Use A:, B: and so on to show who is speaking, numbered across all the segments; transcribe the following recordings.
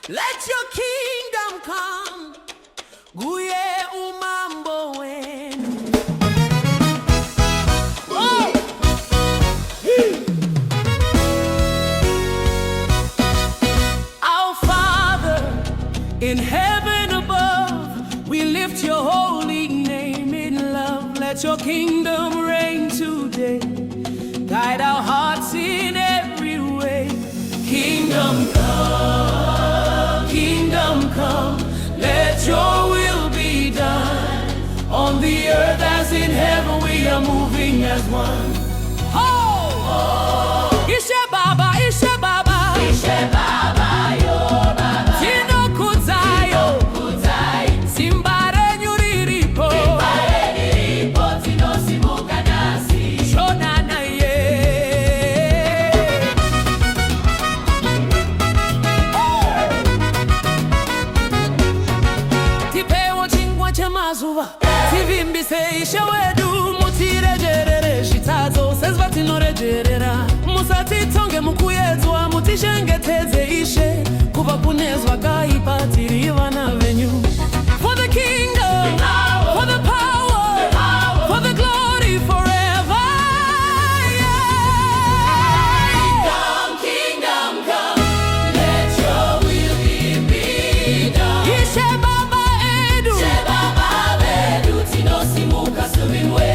A: Let your kingdom come. Guye umambo wenu. Oh! Our Father in heaven above, we lift your holy name in love. Let your kingdom reign today. Guide our hearts in every way. Kingdom come, kingdom come. Let your will be done. On the earth as in heaven, we are moving as one. Oh! Ishe Baba, Ishe Baba, Ishe Baba, yo Baba. Tino Kutayo, Kutai. Simbare nyuriripo, Simbare nyuriripo. Tino simuka nasi, Shona na ye. Tipewo chingwa chemazuva, tivimbise ishe wedu. Mutirejerere shitazo, sezva tinorejerera. Musatitonge mukuyedzwa, mutishengetedze ishe. Kuva kunezwa kaipa tiri vana venyu. For the kingdom, for the power, for the glory forever. Yeah. Kingdom come, let your will be done. Ishe Baba edu, Ishe Baba edu, tinosimuka suvinwe.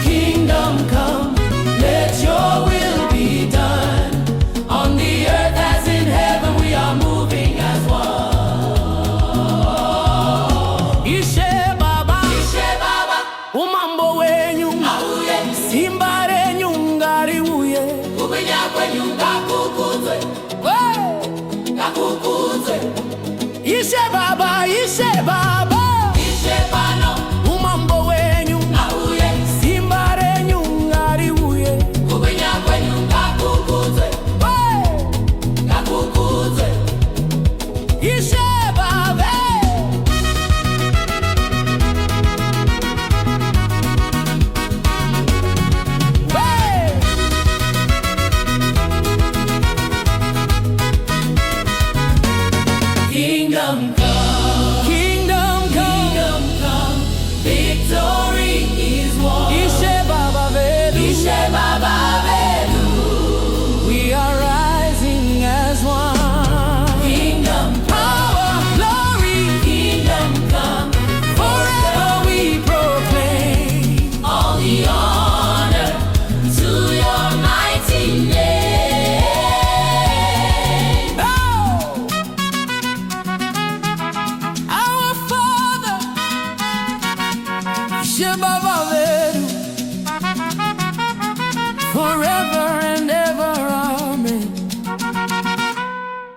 A: Kingdom come, let your will be done. On the earth as in heaven, we are moving as one. Ishe Baba, umambo wenyu, simbare nyungari uye. Kubenya kwenyu ngakukuzwe, ngakukuzwe. Ishe Baba, Ishe Baba. Kingdom come, kingdom come, victory is won. Ishe Baba vedu, Ishe Baba vedu. We are rising as one. Kingdom power, glory, kingdom come. Forever we proclaim all the honor to your mighty name. Forever